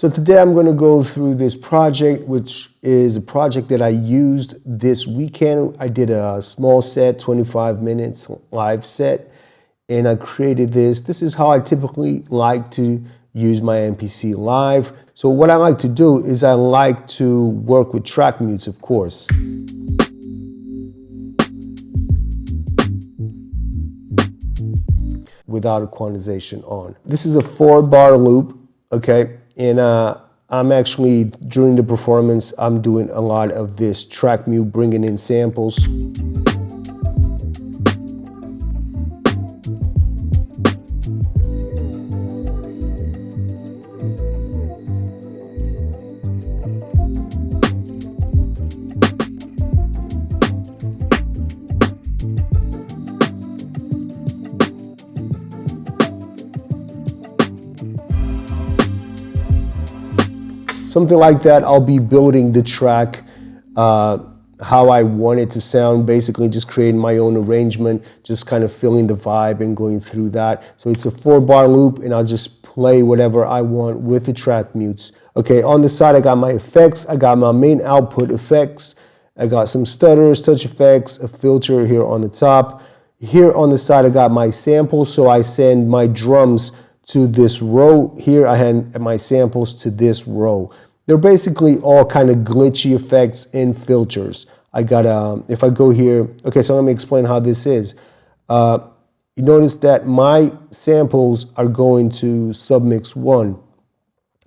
So today I'm going to go through this project, which is a project that I used this weekend. I did a small set, 25 minutes live set, and I created this. This is how I typically like to use my MPC live. So what I like to do is I like to work with track mutes, of course. Without a quantization on. This is a 4-bar loop, okay? And I'm actually, during the performance, I'm doing a lot of this track mute, bringing in samples. Something like that. I'll be building the track how I want it to sound, basically just creating my own arrangement, just kind of feeling the vibe and going through that. So it's a 4-bar loop, and I'll just play whatever I want with the track mutes. Okay, on the side I got my effects, I got my main output effects, I got some stutters, touch effects, a filter here on the top. Here on the side I got my samples, so I send my drums to this row. Here I hand my samples to this row. They're basically all kind of glitchy effects and filters. I got if I go here, okay, so let me explain how this is. You notice that my samples are going to submix 1.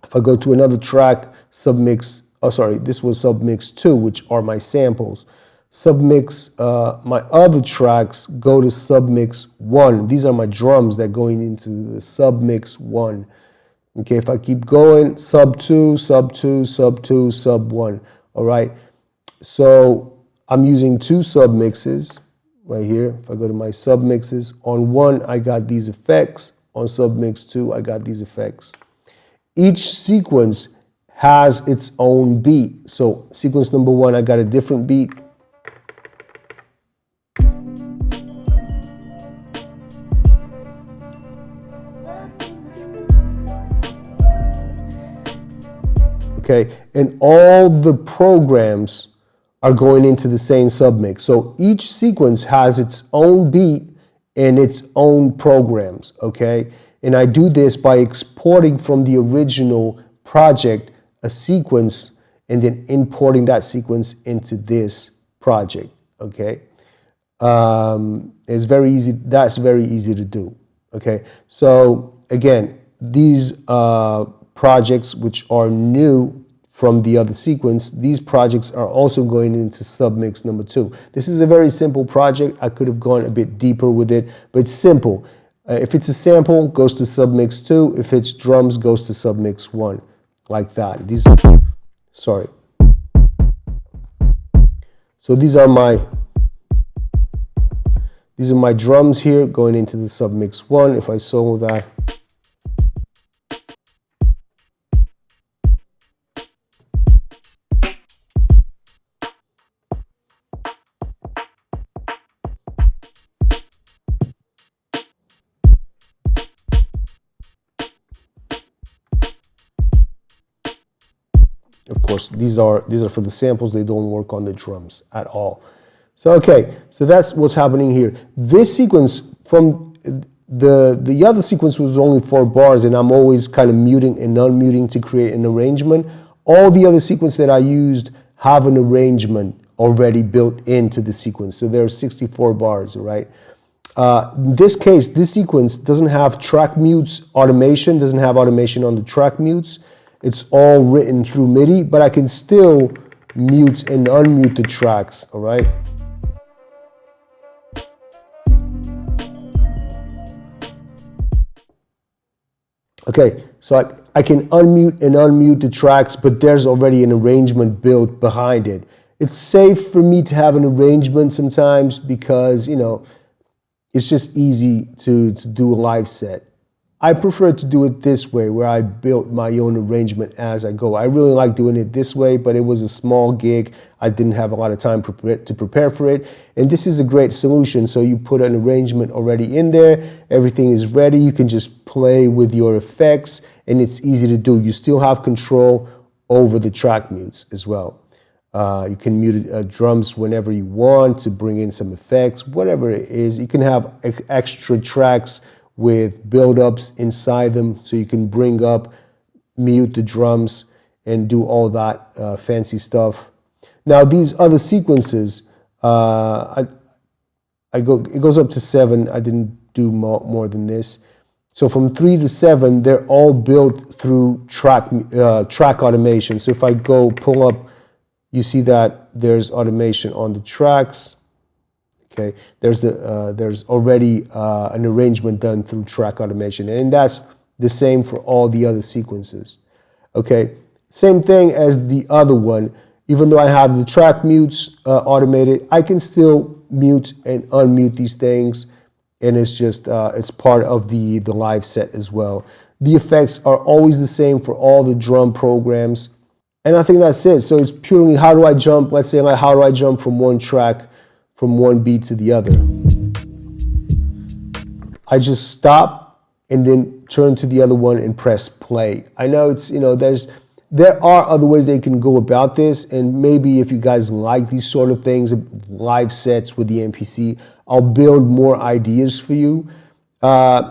If I go to another track, submix, oh sorry, this was submix 2, which are my samples. Submix, my other tracks go to submix 1. These are my drums that going into the submix 1. Okay, if I keep going, sub 2, sub 2, sub 2, sub 1. All right, so I'm using 2 submixes right here. If I go to my submixes, on 1 I got these effects, on submix 2 I got these effects. Each sequence has its own beat. So sequence number 1, I got a different beat. Okay, and all the programs are going into the same submix. So each sequence has its own beat and its own programs, okay? And I do this by exporting from the original project a sequence and then importing that sequence into this project, okay? It's very easy, that's very easy to do, okay? So again, these projects which are new from the other sequence, these projects are also going into submix number 2. This is a very simple project. I could have gone a bit deeper with it, but it's simple. If it's a sample, goes to submix 2. If it's drums, goes to submix 1, like that. These, sorry. So these are my drums here going into the submix 1. If I solo that. Of course, these are for the samples. They don't work on the drums at all. So okay, so that's what's happening here. This sequence from the other sequence was only 4 bars, and I'm always kind of muting and unmuting to create an arrangement. All the other sequences that I used have an arrangement already built into the sequence. So there are 64 bars, right? In this case, this sequence doesn't have track mutes automation, doesn't have automation on the track mutes. It's all written through MIDI, but I can still mute and unmute the tracks, all right? Okay, so I can unmute and unmute the tracks, but there's already an arrangement built behind it. It's safe for me to have an arrangement sometimes because, you know, it's just easy to do a live set. I prefer to do it this way, where I built my own arrangement as I go. I really like doing it this way, but it was a small gig. I didn't have a lot of time to prepare for it. And this is a great solution. So you put an arrangement already in there. Everything is ready. You can just play with your effects and it's easy to do. You still have control over the track mutes as well. You can mute drums whenever you want to bring in some effects, whatever it is. You can have extra tracks with build-ups inside them, so you can bring up, mute the drums, and do all that fancy stuff. Now these other sequences, it goes up to 7. I didn't do more than this. So from 3 to 7, they're all built through track automation. So if I go pull up, you see that there's automation on the tracks. Okay, there's already an arrangement done through track automation, and that's the same for all the other sequences. Okay, same thing as the other one. Even though I have the track mutes automated, I can still mute and unmute these things, and it's just it's part of the live set as well. The effects are always the same for all the drum programs. And I think that's it. So it's purely how do I jump, let's say like how do I jump from one track, from one beat to the other. I just stop and then turn to the other one and press play. I know it's, you know, there are other ways they can go about this, and maybe if you guys like these sort of things, live sets with the MPC, I'll build more ideas for you.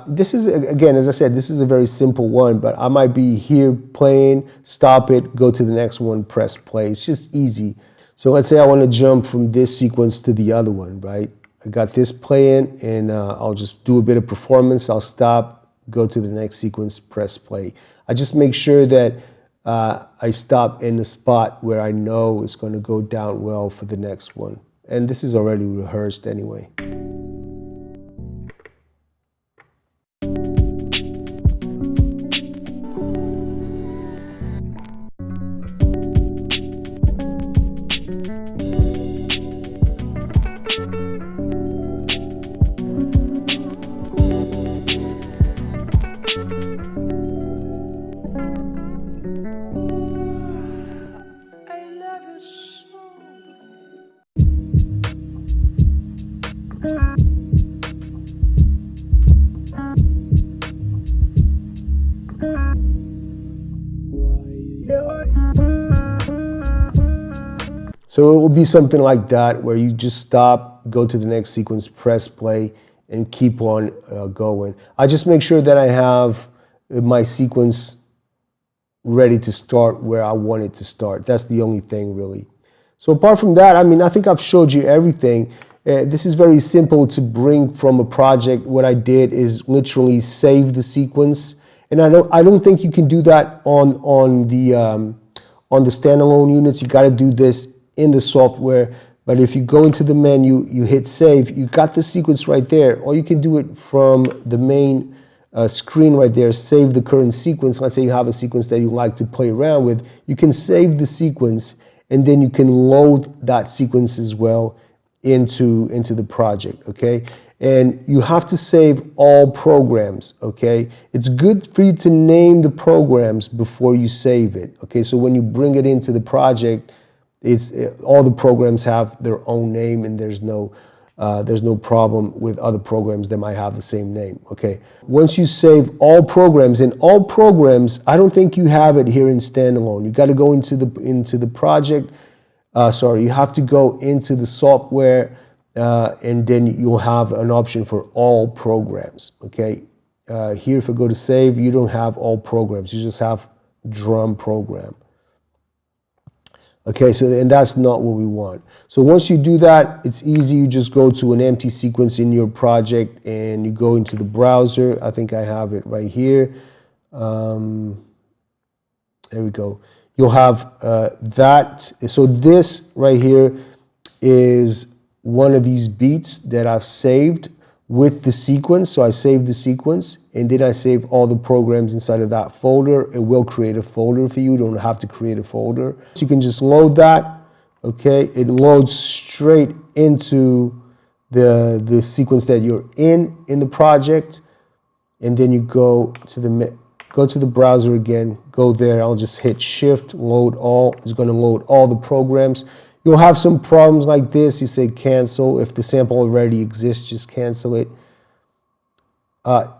This is, again, as I said, this is a very simple one, but I might be here playing, stop it, go to the next one, press play. It's just easy. So let's say I want to jump from this sequence to the other one, right? I got this playing, and I'll just do a bit of performance. I'll stop, go to the next sequence, press play. I just make sure that I stop in the spot where I know it's going to go down well for the next one. And this is already rehearsed anyway. So it will be something like that, where you just stop, go to the next sequence, press play, and keep on going. I just make sure that I have my sequence ready to start where I want it to start. That's the only thing, really. So apart from that, I mean, I think I've showed you everything. This is very simple to bring from a project. What I did is literally save the sequence, and I don't think you can do that on the standalone units. You got to do this in the software. But if you go into the menu, you hit save, you got the sequence right there. Or you can do it from the main screen right there, save the current sequence. Let's say you have a sequence that you like to play around with. You can save the sequence, and then you can load that sequence as well into the project, okay? And you have to save all programs, okay? It's good for you to name the programs before you save it, okay? So when you bring it into the project, all the programs have their own name, and there's no problem with other programs that might have the same name. Okay. Once you save all programs, and all programs, I don't think you have it here in standalone. You got to go into the project. You have to go into the software, and then you'll have an option for all programs. Okay. Here, if I go to save, you don't have all programs. You just have drum program. Okay, so and that's not what we want. So once you do that, it's easy. You just go to an empty sequence in your project, and you go into the browser. I think I have it right here. There we go. You'll have that. So this right here is one of these beats that I've saved with the sequence. So I saved the sequence, and then I save all the programs inside of that folder. It will create a folder for you. You don't have to create a folder. So you can just load that, okay? It loads straight into the sequence that you're in the project, and then you go to the browser again, go there. I'll just hit Shift, load all. It's going to load all the programs. You'll have some problems like this. You say cancel. If the sample already exists, just cancel it.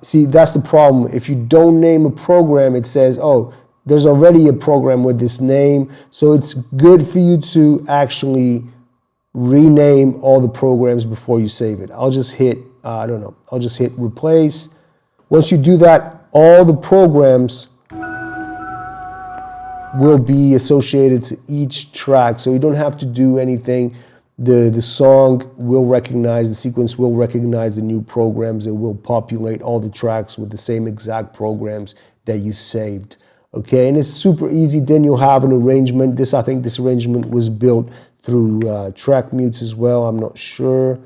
See, that's the problem. If you don't name a program, it says, oh, there's already a program with this name. So it's good for you to actually rename all the programs before you save it. I'll just hit, I don't know, I'll just hit replace. Once you do that, all the programs will be associated to each track. So you don't have to do anything. The song will recognize, the sequence will recognize the new programs. It will populate all the tracks with the same exact programs that you saved. Okay, and it's super easy. Then you'll have an arrangement. I think this arrangement was built through track mutes as well. I'm not sure.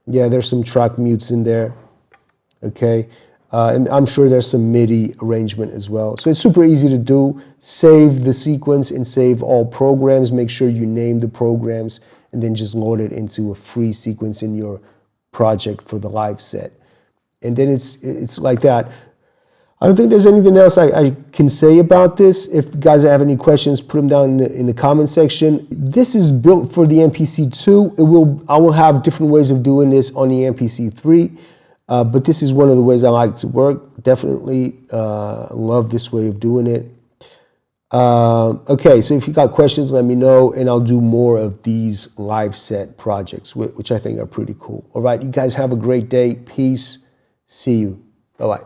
Yeah, there's some track mutes in there. Okay, and I'm sure there's some MIDI arrangement as well. So it's super easy to do. Save the sequence and save all programs. Make sure you name the programs, and then just load it into a free sequence in your project for the live set. And then it's like that. I don't think there's anything else I can say about this. If you guys have any questions, put them down in the comment section. This is built for the MPC2. I will have different ways of doing this on the MPC3, but this is one of the ways I like to work. Definitely love this way of doing it. Okay, so if you got questions, let me know, and I'll do more of these live set projects, which I think are pretty cool. All right, you guys have a great day. Peace. See you. Bye-bye.